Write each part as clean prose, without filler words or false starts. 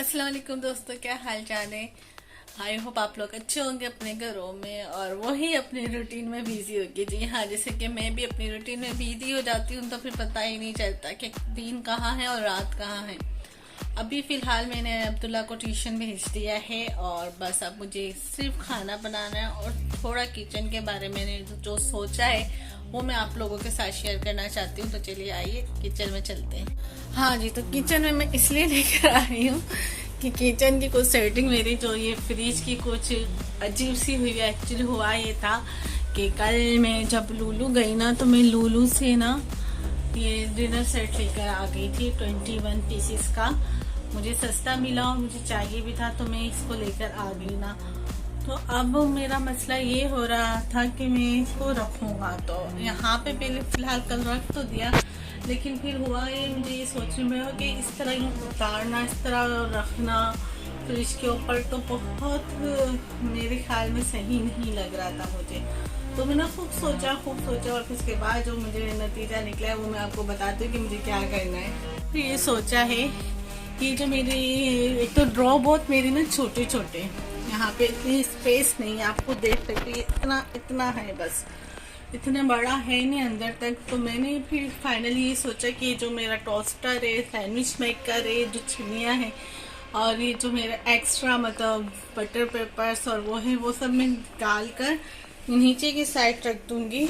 अस्सलाम वालेकुम दोस्तों, क्या हाल चाल है। आई होप आप लोग अच्छे होंगे अपने घरों में और वही अपने रूटीन में बिजी होगी। जी हाँ, जैसे कि मैं भी अपनी रूटीन में बिजी हो जाती हूँ तो फिर पता ही नहीं चलता कि दिन कहाँ है और रात कहाँ है। अभी फिलहाल मैंने अब्दुल्ला को ट्यूशन भेज दिया है और बस अब मुझे सिर्फ खाना बनाना है और थोड़ा किचन के बारे में मैंने जो सोचा है वो मैं आप लोगों के साथ शेयर करना चाहती हूँ। तो चलिए आइए किचन में चलते हैं। हाँ जी, तो किचन में मैं इसलिए लेकर आ रही हूँ कि किचन की कुछ सेटिंग मेरी जो ये फ्रिज की कुछ अजीब सी हुई है। एक्चुअली हुआ ये था कि कल मैं जब लूलू गई ना तो मैं लूलू से ना ये डिनर सेट लेकर आ गई थी 21 पीसेस का। मुझे सस्ता मिला और मुझे चाहिए भी था तो मैं इसको लेकर आ गई ना। तो अब मेरा मसला ये हो रहा था कि मैं इसको रखूंगा, तो यहाँ पे पहले फिलहाल कल रख तो दिया, लेकिन फिर हुआ ये मुझे ये सोचने में हो कि इस तरह यूँ उतारना, इस तरह रखना फ्रिज के ऊपर तो बहुत मेरे ख्याल में सही नहीं लग रहा था मुझे। तो मैंने खूब सोचा और फिर उसके बाद जो मुझे नतीजा निकला है वो मैं आपको बताती हूँ कि मुझे क्या करना है। फिर ये सोचा है कि जो मेरी एक तो ड्रॉ बहुत मेरी ना छोटे छोटे, यहाँ पे इतनी स्पेस नहीं है, आपको देख सकते इतना है, बस इतना बड़ा है नहीं अंदर तक। तो मैंने फिर फाइनली ये सोचा कि जो मेरा टोस्टर है, सैंडविच मेकर है, जो चिनिया है और ये जो मेरा एक्स्ट्रा मतलब बटर पेपर्स और वो है, वो सब मैं डाल कर नीचे की साइड रख दूंगी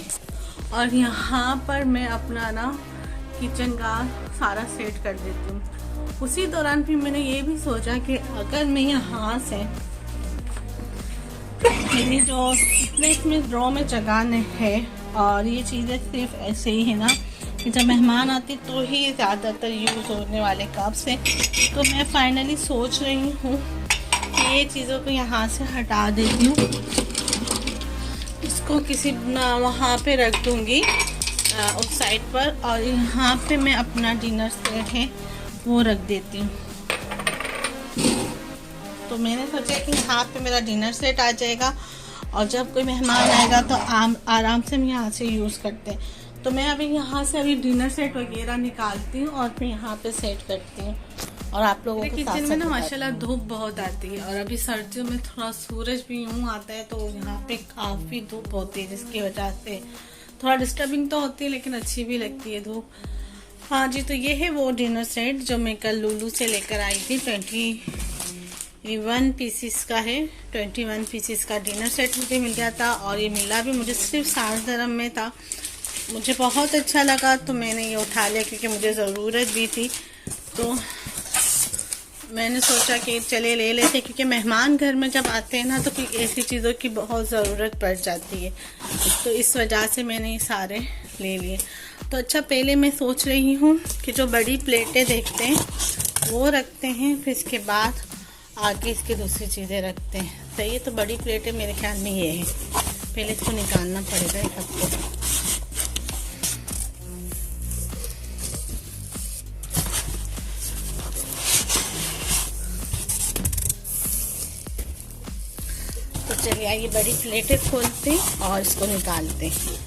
और यहाँ पर मैं अपना ना किचन का सारा सेट कर देती हूँ। उसी दौरान फिर मैंने ये भी सोचा कि अगर मैं यहाँ से मेरी जो इसमें ड्रॉ में जगह है और ये चीज़ें सिर्फ ऐसे ही है ना कि जब मेहमान आते तो ही ज़्यादातर यूज़ होने वाले कप्स हैं। तो मैं फाइनली सोच रही हूँ कि ये चीज़ों को यहाँ से हटा देती हूँ, इसको किसी वहाँ पे रख दूँगी उस साइड पर, और यहाँ पे मैं अपना डिनर सेट है वो रख देती हूँ। तो मैंने सोचा कि यहाँ पे मेरा डिनर सेट आ जाएगा और जब कोई मेहमान आएगा तो आराम से हम यहाँ से यूज़ करते हैं। तो मैं अभी यहाँ से अभी डिनर सेट वगैरह निकालती हूँ और फिर यहाँ पे सेट करती हूँ और आप लोगों के किचन में ना माशाल्लाह धूप बहुत आती है और अभी सर्दियों में थोड़ा सूरज भी यूँ आता है तो यहाँ पे काफ़ी धूप होती है, जिसकी वजह से थोड़ा डिस्टर्बिंग तो होती है लेकिन अच्छी भी लगती है धूप। हाँ जी, तो ये है वो डिनर सेट जो मैं कल लूलू से लेकर आई थी। 21 पीसीस का है, 21 पीसीस का डिनर सेट मुझे मिल गया था और ये मिला भी मुझे सिर्फ 60 दिरहम में था। मुझे बहुत अच्छा लगा तो मैंने ये उठा लिया क्योंकि मुझे ज़रूरत भी थी। तो मैंने सोचा कि चले ले लेते, क्योंकि मेहमान घर में जब आते हैं ना तो फिर ऐसी चीज़ों की बहुत ज़रूरत पड़ जाती है, तो इस वजह से मैंने ये सारे ले लिए। तो अच्छा, पहले मैं सोच रही हूँ कि जो बड़ी प्लेटें देखते हैं वो रखते हैं, फिर इसके बाद आगे इसकी दूसरी चीज़ें रखते हैं। सही है, तो बड़ी प्लेटें मेरे ख्याल में ये है। पहले इसको निकालना पड़ेगा एक हफ्ते। तो चलिए आइए बड़ी प्लेटें खोलते हैं और इसको निकालते हैं।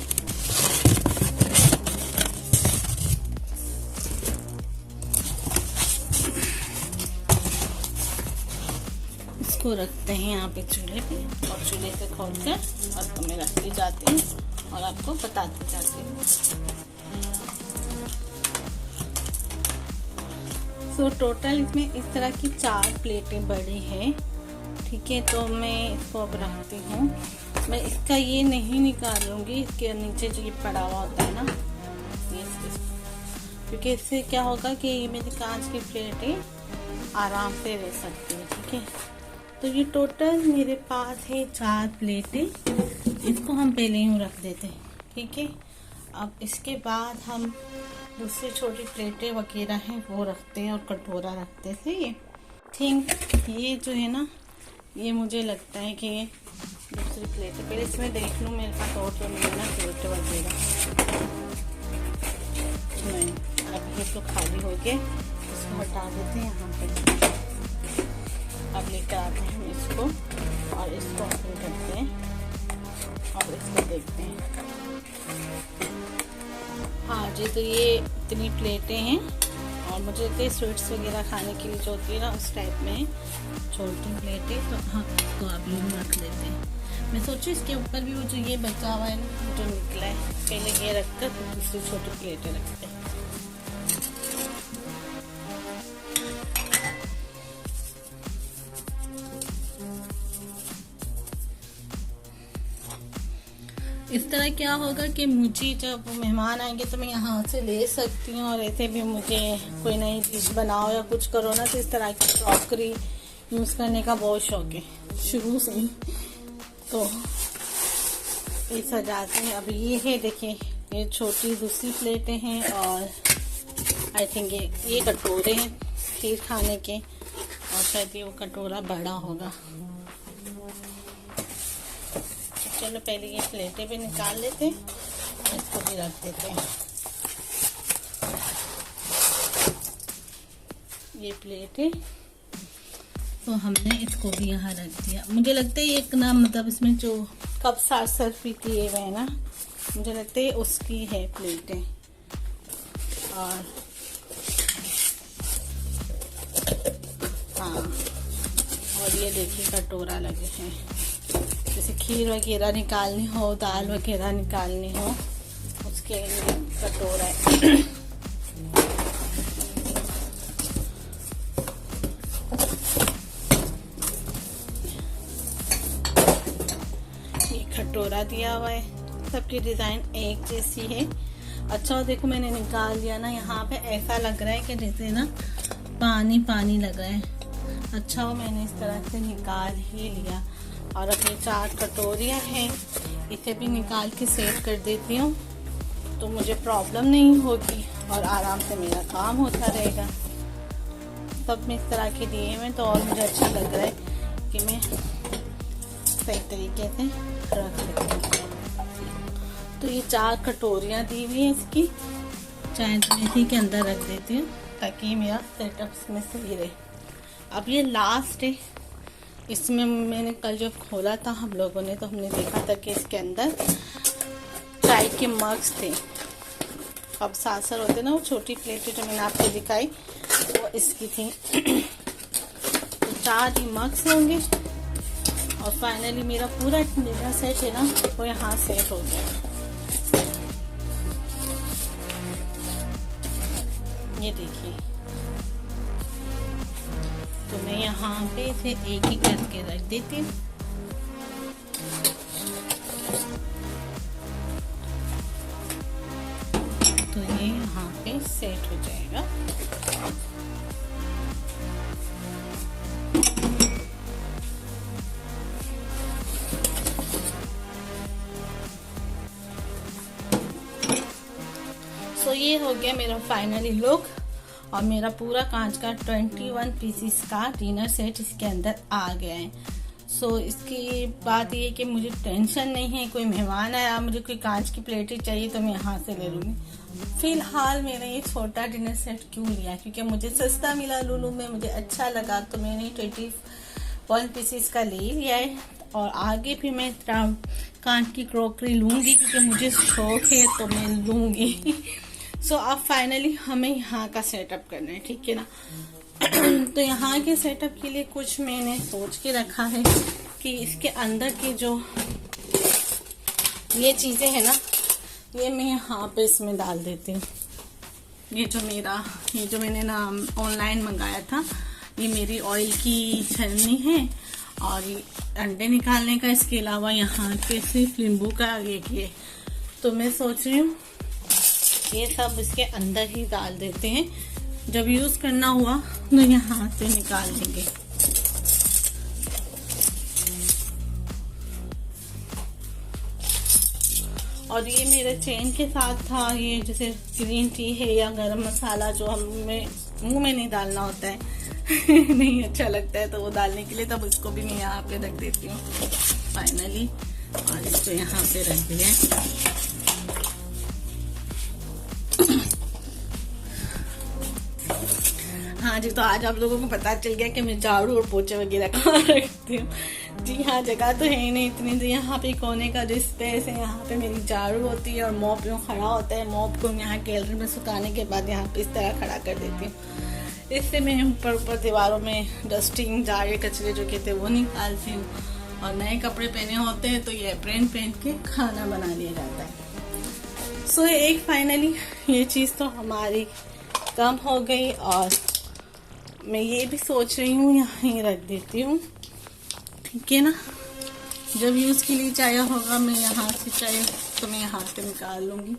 इसको रखते हैं यहाँ पे चूल्हे पे और चूल्हे से खोल कर और मैं रखती जाती हूँ और आपको बताती जाती हूँ। तो टोटल इसमें इस तरह की 4 प्लेटें बड़ी हैं, ठीक है। तो मैं इसको अब रखती हूँ। मैं इसका ये नहीं निकालूंगी, इसके नीचे जो ये पड़ा हुआ होता है ना, क्योंकि इससे क्या होगा कि ये मेरी कांच की प्लेटें आराम से रह सकती है, ठीक है। तो ये टोटल मेरे पास है 4 प्लेटें, इसको हम पहले यूँ रख देते हैं, ठीक है। अब इसके बाद हम दूसरी छोटी प्लेटें वगैरह हैं वो रखते हैं और कटोरा रखते हैं। सही है, थिंक ये जो है ना, ये मुझे लगता है कि ये दूसरी प्लेटें, पहले इसमें देख लूँ मेरे पास और जो मिले ना प्लेटें वगैरह। नहीं, अब ये तो खाली हो गए, इसको हटा देते हैं यहाँ पे। अब लेकर आते हैं हम इसको और इसको ओपन करते हैं और इसको देखते हैं। हाँ जी, तो ये इतनी प्लेटें हैं और मुझे लगता है स्वीट्स वगैरह खाने के लिए जो होती है ना उस टाइप में छोटी प्लेटें, तो हाँ तो आप लोग रख लेते हैं। मैं सोचूं इसके ऊपर भी वो जो ये बचा हुआ है ना जो निकला है, पहले ये रखकर दूसरी छोटी प्लेटें रखते हैं। इस तरह क्या होगा कि मुझे जब मेहमान आएंगे तो मैं यहाँ से ले सकती हूँ, और ऐसे भी मुझे कोई नई डिश बनाओ या कुछ करो ना तो इस तरह की क्रॉकरी यूज़ करने का बहुत शौक है शुरू से ही। तो ये सजाते हैं। अब ये है देखिए, ये छोटी दूसरी प्लेटें हैं और आई थिंक ये कटोरे हैं खीर खाने के, और शायद ये वो कटोरा बड़ा होगा। चलो पहले ये प्लेटें भी निकाल लेते हैं, इसको भी रख देते हैं। ये प्लेटें तो हमने इसको भी यहाँ रख दिया। मुझे लगता है एक ना मतलब इसमें जो कप साथ सर्व किए हुए हैं ना, मुझे लगता है उसकी है प्लेटें। और हाँ, और ये देखिए कटोरा लगे हैं, जैसे खीर वगैरह निकालनी हो, दाल वगैरह निकालनी हो, उसके लिए कटोरा है। ये कटोरा दिया हुआ है, सबकी डिजाइन एक जैसी है। अच्छा देखो मैंने निकाल दिया ना, यहाँ पे ऐसा लग रहा है कि जैसे ना पानी पानी लग रहा है। अच्छा वो मैंने इस तरह से निकाल ही लिया। और अपनी 4 कटोरियाँ हैं, इसे भी निकाल के सेव कर देती हूँ तो मुझे प्रॉब्लम नहीं होगी और आराम से मेरा काम होता रहेगा। सब में इस तरह के दिए हैं तो और मुझे अच्छा लग रहा है कि मैं सही तरीके से रख लेती हूँ। तो ये 4 कटोरियाँ दी हुई हैं इसकी, चाहे तो इसी के अंदर रख देती हूँ ताकि मेरा सेटअप इसमें सही रहे। अब ये लास्ट है, इसमें मैंने कल जब खोला था हम लोगों ने तो हमने देखा था कि इसके अंदर चाय के मग्स थे। अब सासर होते ना वो छोटी प्लेटें जो मैंने आपको दिखाई वो इसकी थी। तो 4 ही मग्स होंगे और फाइनली मेरा पूरा डिनर सेट है ना वो यहाँ सेट हो गया। ये देखिए, तो मैं यहाँ पे इसे एक ही करके रख देती हूँ। तो ये यहाँ पे सेट हो जाएगा। तो ये हो गया मेरा फाइनली लुक, और मेरा पूरा कांच का 21 पीसीस का डिनर सेट इसके अंदर आ गया है। सो इसकी बात ये है कि मुझे टेंशन नहीं है, कोई मेहमान आया मुझे कोई कांच की प्लेटें चाहिए तो मैं यहाँ से ले लूँगी। फिलहाल मैंने ये छोटा डिनर सेट क्यों लिया, क्योंकि मुझे सस्ता मिला लुलु में, मुझे अच्छा लगा तो मैंने 21 पीसीस का ले लिया है। और आगे भी मैं कांच की क्रॉकरी लूँगी क्योंकि मुझे शौक है तो मैं लूँगी। सो अब फाइनली हमें यहाँ का सेटअप करना है, ठीक है ना। तो यहाँ के सेटअप के लिए कुछ मैंने सोच के रखा है कि इसके अंदर की जो ये चीज़ें हैं ना ये मैं यहाँ पे इसमें डाल देती हूँ। ये जो मैंने ना ऑनलाइन मंगाया था, ये मेरी ऑयल की छलनी है और ये अंडे निकालने का, इसके अलावा यहाँ पे सिर्फ नींबू का ये। तो मैं सोच रही हूँ ये सब इसके अंदर ही डाल देते हैं, जब यूज करना हुआ तो यहाँ से निकाल देंगे। और ये मेरे चेन के साथ था, ये जैसे ग्रीन टी है या गरम मसाला जो हमें मुंह में नहीं डालना होता है नहीं अच्छा लगता है तो वो डालने के लिए, तब इसको भी मैं यहाँ पे रख देती हूँ फाइनली। और इसको यहाँ पे रख दिया। हाँ जी, तो आज आप लोगों को पता चल गया कि मैं झाड़ू और पोछे वगैरह कहाँ रखती हूँ। जी हाँ, जगह तो है ही नहीं इतनी, तो यहाँ पे कोने का जो स्पेस है यहाँ पे मेरी झाड़ू होती है और मॉप यूँ खड़ा होता है। मॉप को यहाँ गैलरी में सुखाने के बाद यहाँ पे इस तरह खड़ा कर देती हूँ। इससे मैं ऊपर दीवारों में डस्टिंग, झाड़े, कचरे जो कहते हैं वो निकालती हूँ। और नए कपड़े पहने होते हैं तो ये अप्रैन पहन के खाना बना लिया जाता है। सो एक फाइनली ये चीज़ तो हमारी कम हो गई और मैं ये भी सोच रही हूँ यहाँ ही रख देती हूँ, ठीक है ना। जब यूज़ के लिए चाहिए होगा मैं यहाँ से चाहिए तो मैं यहाँ से निकाल लूँगी।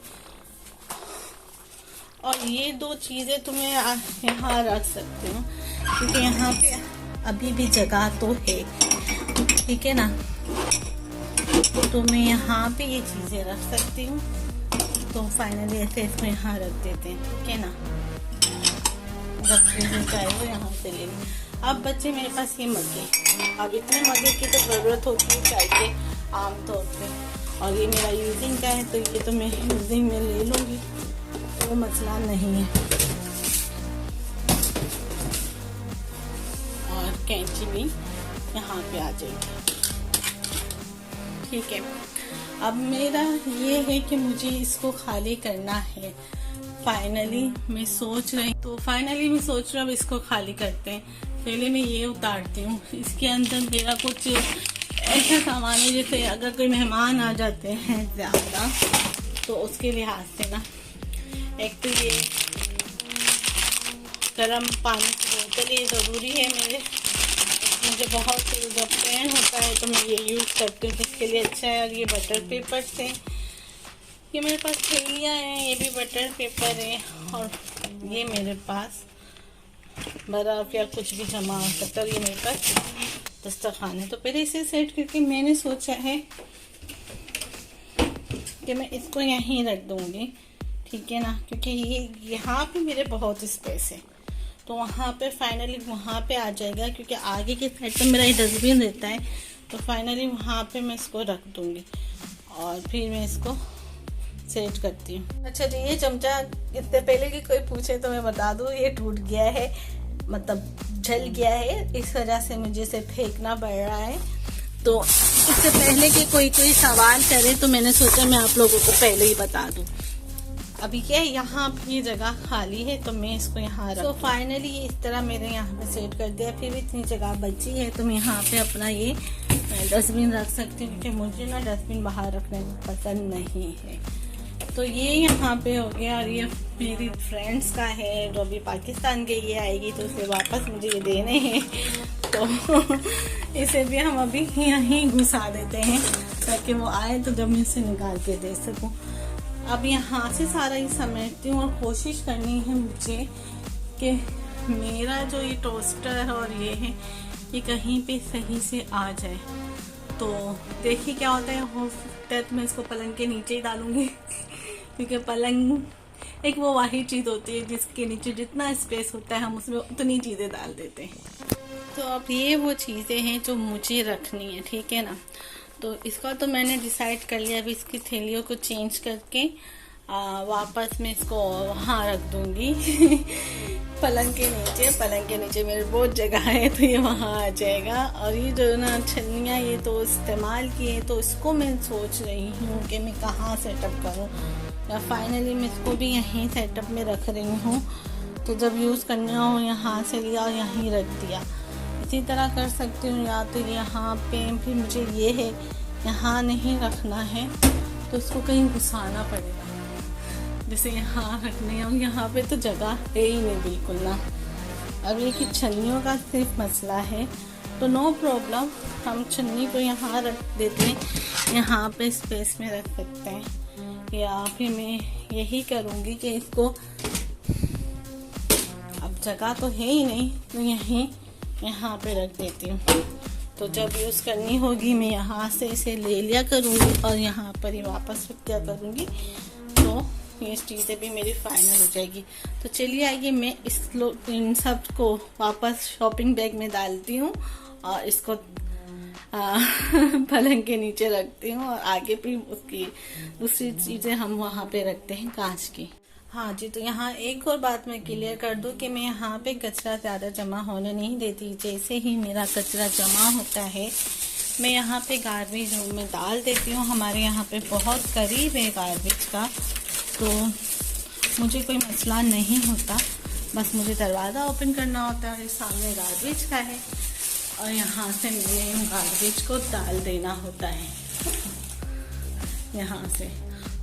और ये दो चीज़ें तो मैं यहाँ रख सकती हूँ क्योंकि यहाँ पे अभी भी जगह तो है, ठीक है ना। तो मैं यहाँ पे ये चीज़ें रख सकती हूँ। तो फाइनली ऐसे इसको यहाँ रख देते हैं, ठीक है ना। जब चीज़ें चाहे वो यहाँ से ले लें। अब बच्चे मेरे पास ये मग्गे, अब इतने मग्गे की तो ज़रूरत होती है चाय के आमतौर पे, और ये मेरा यूजिंग का है तो ये तो मैं यूजिंग में ले लूँगी, वो मसला नहीं है। और कैंची भी यहाँ पे आ जाएगी, ठीक है। अब मेरा ये है कि मुझे इसको खाली करना है। फाइनली मैं सोच रही अब इसको खाली करते हैं। पहले मैं ये उतारती हूँ। इसके अंदर मेरा कुछ ऐसा सामान है जैसे अगर कोई मेहमान आ जाते हैं ज़्यादा तो उसके लिहाज से ना, एक तो ये गर्म पानी की बोतल ये ज़रूरी है मुझे बहुत जब पेन होता है तो मैं ये यूज़ करती हूँ, जिसके लिए अच्छा है। और ये बटर पेपर से, ये मेरे पास थैलियाँ हैं, ये भी बटर पेपर है। और ये मेरे पास बर्फ़ या कुछ भी जमा हो सकता है। ये मेरे पास दस्तरखान है। तो पहले इसे सेट करके मैंने सोचा है कि मैं इसको यहीं रख दूँगी, ठीक है ना, क्योंकि ये यहाँ पे मेरे बहुत स्पेस है। तो वहाँ पे फाइनली वहाँ पे आ जाएगा, क्योंकि आगे के साइड पे मेरा ये डस्टबिन रहता है। तो फाइनली वहाँ पे मैं इसको रख दूँगी और फिर मैं इसको सेट करती हूँ। अच्छा जी, ये चमचा इससे पहले कि कोई पूछे तो मैं बता दूँ, ये टूट गया है, मतलब जल गया है, इस वजह से मुझे इसे फेंकना पड़ रहा है। तो इससे पहले कि कोई सवाल करे तो मैंने सोचा मैं आप लोगों को पहले ही बता दूँ। अभी क्या है, यहाँ पे ये जगह खाली है तो मैं इसको यहाँ रख। तो फाइनली इस तरह मैंने यहाँ पे सेट कर दिया। फिर भी इतनी जगह बची है तो मैं यहाँ पे अपना ये डस्टबिन रख सकती हूँ, क्योंकि मुझे ना डस्टबिन बाहर रखने पसंद नहीं है। तो ये यहाँ पे हो गया। और ये मेरी फ्रेंड्स का है जो अभी पाकिस्तान के ये आएगी तो उसे वापस मुझे ये देने हैं, तो इसे भी हम अभी यहीं घुसा देते हैं ताकि वो आए तो जब मैं इसे निकाल के दे सकूँ। अब यहाँ से सारा ही समेटती हूँ और कोशिश करनी है मुझे कि मेरा जो ये टोस्टर और ये है ये कहीं पे सही से आ जाए। तो देखिए क्या होता है। हो सकता है तो मैं इसको पलंग के नीचे ही डालूँगी क्योंकि पलंग एक वो वाही चीज़ होती है जिसके नीचे जितना स्पेस होता है हम उसमें उतनी चीज़ें डाल देते हैं। तो अब ये वो चीज़ें हैं जो मुझे रखनी है, ठीक है ना। तो इसका तो मैंने डिसाइड कर लिया। अभी इसकी थैलियों को चेंज करके वापस मैं इसको वहाँ रख दूँगी पलंग के नीचे मेरे बहुत जगह है तो ये वहाँ आ जाएगा। और ये जो ना छन्नियाँ ये तो इस्तेमाल की है, तो इसको मैं सोच रही हूँ कि मैं कहाँ सेटअप करूँ, या फाइनली मैं इसको भी यहीं सेटअप में रख रही हूँ। तो जब यूज़ करना हो यहाँ से लिया और यहीं रख दिया। इसी तरह कर सकती हूँ, या तो यहाँ पे फिर मुझे ये है यहाँ नहीं रखना है तो इसको कहीं घुसाना पड़ेगा, जैसे यहाँ रखने हैं। और यहाँ पे तो जगह है ही नहीं बिल्कुल ना। अब ये कि छन्नियों का सिर्फ मसला है तो नो प्रॉब्लम, हम छन्नी को यहाँ रख देते हैं, यहाँ पे स्पेस में रख सकते हैं। या फिर मैं यही करूँगी कि इसको, अब जगह तो है ही नहीं तो यहाँ पे रख देती हूँ। तो जब यूज़ करनी होगी मैं यहाँ से इसे ले लिया करूँगी और यहाँ पर ही वापस रख दिया करूँगी। तो ये चीज़ें भी मेरी फाइनल हो जाएगी। तो चलिए आइए मैं इन सब को वापस शॉपिंग बैग में डालती हूँ और इसको पलंग के नीचे रखती हूँ। और आगे भी उसकी दूसरी चीज़ें हम वहाँ पे रखते हैं कांच की। हाँ जी, तो यहाँ एक और बात मैं क्लियर कर दूँ कि मैं यहाँ पे कचरा ज़्यादा जमा होने नहीं देती। जैसे ही मेरा कचरा जमा होता है मैं यहाँ पे गार्बेज रूम में डाल देती हूँ। हमारे यहाँ पे बहुत करीब है गार्बेज का, तो मुझे कोई मसला नहीं होता। बस मुझे दरवाज़ा ओपन करना होता है, सामने गार्बेज का है और यहाँ से मुझे गार्बेज को डाल देना होता है यहाँ से।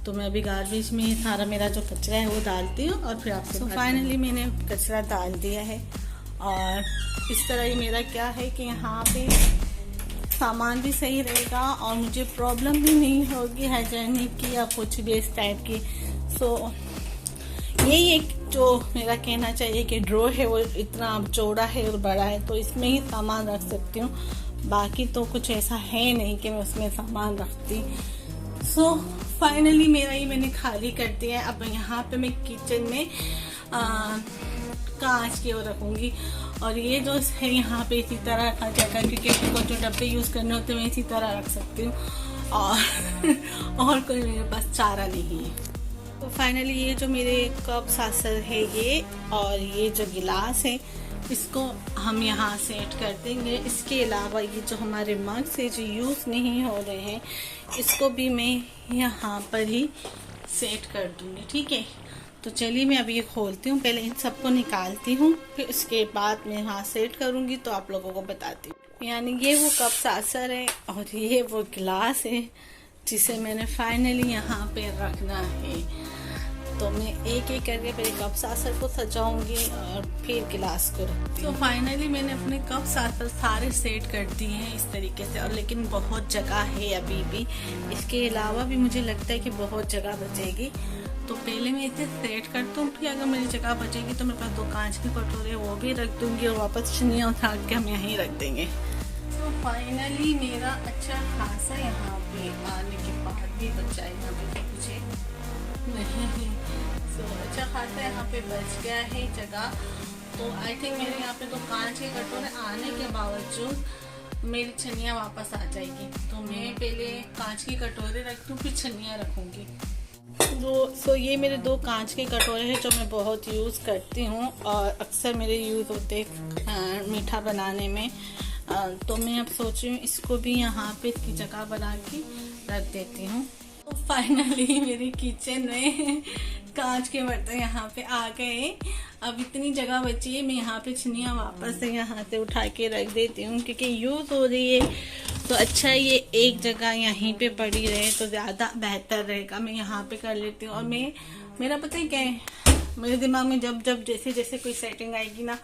तो मैं अभी गार्बेज में सारा मेरा जो कचरा है वो डालती हूँ और फिर आपको फाइनली मैंने कचरा डाल दिया है। और इस तरह ही मेरा क्या है कि यहाँ पे सामान भी सही रहेगा और मुझे प्रॉब्लम भी नहीं होगी हाइजीनिक की या कुछ भी इस टाइप की। सो यही एक जो मेरा कहना चाहिए कि ड्रॉ है वो इतना चौड़ा है और बड़ा है, तो इसमें ही सामान रख सकती हूँ। बाकी तो कुछ ऐसा है नहीं कि मैं उसमें सामान रखती। सो फाइनली मेरा ये मैंने खाली कर दिया है। अब यहाँ पे मैं किचन में कांच की वो रखूँगी और ये जो है यहाँ पे इसी तरह रखा जाएगा, क्योंकि को जो डब्बे यूज़ करने होते हैं मैं इसी तरह रख सकती हूँ और कोई मेरे पास चारा नहीं है। तो फाइनली ये जो मेरे कप सासर है ये और ये जो गिलास है इसको हम यहाँ सेट कर देंगे। इसके अलावा ये जो हमारे मग से जो यूज़ नहीं हो रहे हैं इसको भी मैं यहाँ पर ही सेट कर दूँगी, ठीक है। तो चलिए मैं अभी ये खोलती हूँ, पहले इन सबको निकालती हूँ, फिर उसके बाद मैं यहाँ सेट करूँगी तो आप लोगों को बताती हूँ। यानी ये वो कप सासर है और ये वो गिलास है जिसे मैंने फाइनली यहाँ पे रखना है। तो मैं एक एक करके पहले कप सासर को सजाऊंगी और फिर गिलास को रखती हूँ। तो फाइनली मैंने अपने कप सासर सारे सेट कर दिए हैं इस तरीके से, और लेकिन बहुत जगह है अभी भी। इसके अलावा भी मुझे लगता है कि बहुत जगह बचेगी, तो पहले मैं इसे सेट करती हूँ, फिर अगर मेरी जगह बचेगी तो मेरे पास 2 कांच के कटोरे वो भी रख दूँगी और वापस छन्नियाँ उठा के हम यहीं रख देंगे। तो फाइनली मेरा अच्छा खासा यहाँ पे आने के बाद भी बचा है, यहाँ पे कुछ नहीं। तो अच्छा खासा यहाँ पे बच गया है जगह। तो आई थिंक मेरे यहाँ पे 2 कांच के कटोरे आने के बावजूद मेरी छन्नियाँ वापस आ जाएगी। तो मैं पहले कांच के कटोरे रखती हूँ, फिर छन्नियाँ रखूँगी। सो ये मेरे 2 कांच के कटोरे हैं जो मैं बहुत यूज़ करती हूँ और अक्सर मेरे यूज़ होते मीठा बनाने में। तो मैं अब सोच रही हूँ इसको भी यहाँ पे इसकी जगह बना के रख देती हूँ। तो फाइनली मेरी किचन में कांच के बर्तन यहाँ पे आ गए। अब इतनी जगह बची है, मैं यहाँ पे छन्नियाँ वापस से यहाँ से उठा के रख देती हूँ क्योंकि यूज़ हो रही है। तो अच्छा ये एक जगह यहीं पे पड़ी रहे तो ज़्यादा बेहतर रहेगा। मैं यहाँ पे कर लेती हूँ और मेरा पता है क्या है, मेरे दिमाग में जब जैसे जैसे कोई सेटिंग आएगी ना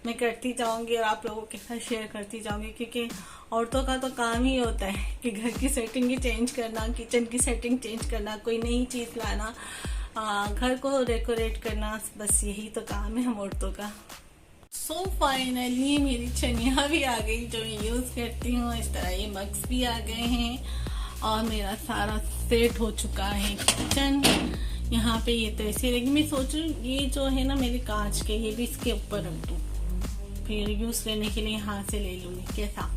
मैं करती जाऊंगी और आप लोगों के साथ शेयर करती जाऊंगी, क्योंकि औरतों का तो काम ही होता है कि घर की सेटिंग ही चेंज करना, किचन की सेटिंग चेंज करना, कोई नई चीज़ लाना, घर को डेकोरेट करना, बस यही तो काम है हम औरतों का। सो फाइनली मेरी छन्नियाँ भी आ गई जो मैं यूज़ करती हूँ। इस तरह ये मग्स भी आ गए हैं और मेरा सारा सेट हो चुका है किचन। यहाँ पे ये तो ऐसे, लेकिन मैं सोच रही हूँ ये जो है ना मेरे कांच के, ये भी इसके ऊपर रख दूँ, फिर यूज़ करने के लिए यहाँ से ले लूँगी, कैसा।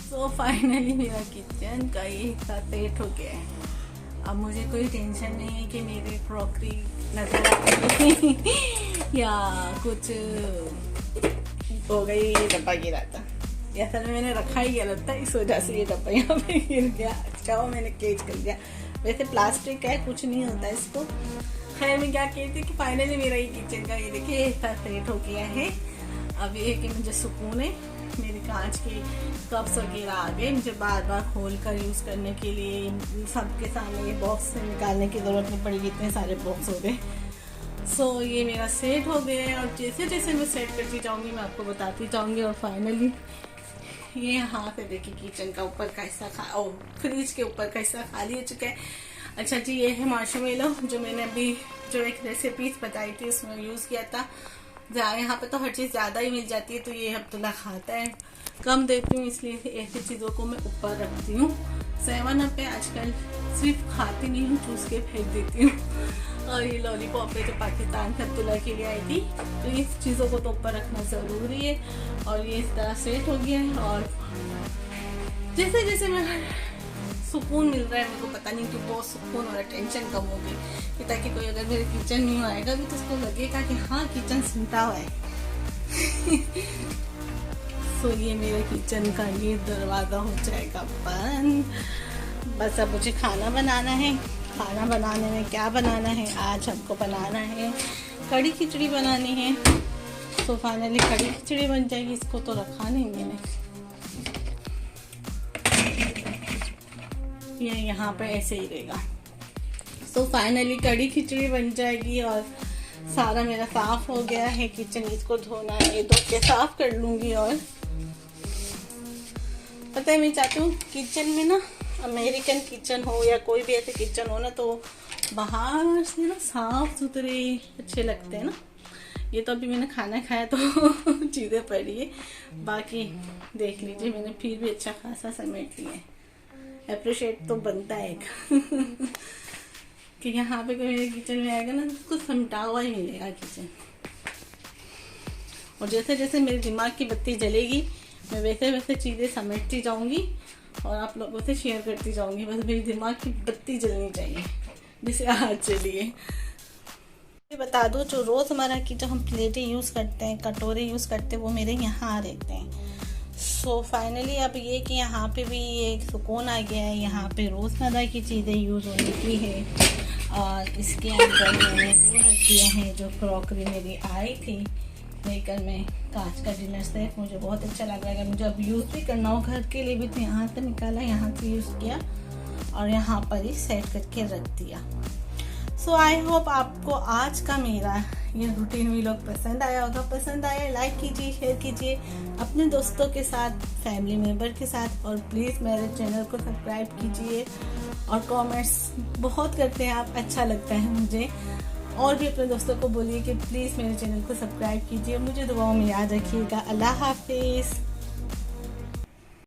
सो फाइनली मेरा किचन का ये हिस्सा सेट हो गया है। अब मुझे कोई टेंशन नहीं है कि मेरी क्रॉकरी नजर आती या कुछ हो गई। ये डब्बा गिरा था, असल में मैंने रखा ही गलत था, इस वजह से ये डब्बा यहाँ पे गिर गया। अच्छा वो मैंने केज कर दिया, वैसे प्लास्टिक है कुछ नहीं होता इसको। खैर मैं क्या कहती कि फाइनली मेरा ये किचन का ये देखिए हिस्सा सेट हो गया है। अब ये है कि मुझे सुकून है, मेरे कांच के कप्स वगैरह आ गए, मुझे बार बार खोल कर यूज़ करने के लिए सबके सामने ये बॉक्स से निकालने की ज़रूरत नहीं पड़ेगी, इतने सारे बॉक्स हो गए। सो ये मेरा सेट हो गया है और जैसे जैसे मैं सेट करती जाऊंगी मैं आपको बताती जाऊंगी। और फाइनली ये यहाँ पे देखिए किचन का ऊपर का हिस्सा फ्रिज के ऊपर का हिस्सा खाली हो चुका है। अच्छा जी, ये है मार्शमेलो जो मैंने अभी जो एक रेसिपीज बताई थी उसमें यूज़ किया था। यहाँ पे तो हर चीज़ ज़्यादा ही मिल जाती है, तो ये अब्दुल्ला खाता है, कम देती हूँ, इसलिए ऐसी चीज़ों को मैं ऊपर रखती हूँ। 7 पे आजकल सिर्फ खाती नहीं हूँ, चूस के फेंक देती हूँ। और ये लॉलीपॉप है जो पाकिस्तान से अब्दुल्ला के लिए आई थी, तो इस चीज़ों को तो ऊपर रखना ज़रूरी है। और ये इस तरह सेट हो गया है और जैसे जैसे मैं सुकून मिल रहा है मेरे को, पता नहीं क्यों बहुत सुकून हो रहा है, टेंशन कम हो गई कि ताकि कोई अगर मेरे किचन में आएगा भी तो उसको लगेगा कि हाँ किचन सुनता हुआ है। सो ये मेरे किचन का ये दरवाज़ा हो जाएगा बंद। बस अब मुझे खाना बनाना है। खाना बनाने में क्या बनाना है, आज हमको बनाना है कड़ी खिचड़ी बनानी है। तो फाइनली कड़ी खिचड़ी बन जाएगी। इसको तो रखा नहीं मैंने, ये यहाँ पे ऐसे ही रहेगा। सो फाइनली कड़ी खिचड़ी बन जाएगी और सारा मेरा साफ हो गया है किचन। इसको धोना है, धो के साफ कर लूँगी। और पता है मैं चाहती हूँ किचन में ना, अमेरिकन किचन हो या कोई भी ऐसे किचन हो ना, तो बाहर से ना साफ सुथरे अच्छे लगते हैं ना। ये तो अभी मैंने खाना खाया तो चीज़ें पड़ी है, बाकी देख लीजिए मैंने फिर भी अच्छा खासा समेट लिया है। अप्रिशिएट तो बनता है एक कि यहाँ पे कोई मेरे किचन में आएगा ना, उसको समेटा हुआ ही मिलेगा किचन। और जैसे जैसे मेरे दिमाग की बत्ती जलेगी मैं वैसे वैसे चीज़ें समेटती जाऊंगी और आप लोगों से शेयर करती जाऊंगी। बस मेरी दिमाग की बत्ती जलनी चाहिए, जिसे आज चलिए बता दो, जो रोज़ हमारा की जो हम प्लेटें यूज़ करते हैं, कटोरे यूज़ करते हैं, वो मेरे यहाँ रहते हैं। सो फाइनली अब ये कि यहाँ पे भी एक सुकून आ गया है। यहाँ पे रोज़मर्रा की चीज़ें यूज़ होने की है। और इसके अंदर मैंने वो रख दिया है जो क्रॉकरी मेरी आई थी लेकर, मैं कांच का डिनर सेट, मुझे बहुत अच्छा लग रहा है। मुझे अब यूज़ भी करना हो घर के लिए भी तो यहाँ से निकाला, यहाँ से यूज़ किया और यहाँ पर ही सेट करके रख दिया। सो आई होप आपको आज का मेरा ये रूटीन व्लॉग पसंद आया होगा। पसंद आया लाइक कीजिए, शेयर कीजिए अपने दोस्तों के साथ, फैमिली मेम्बर के साथ। और प्लीज़ मेरे चैनल को सब्सक्राइब कीजिए। और कमेंट्स बहुत करते हैं आप, अच्छा लगता है मुझे। और भी अपने दोस्तों को बोलिए कि प्लीज़ मेरे चैनल को सब्सक्राइब कीजिए। मुझे दुआओं में याद रखिएगा। अल्लाह हाफिज़।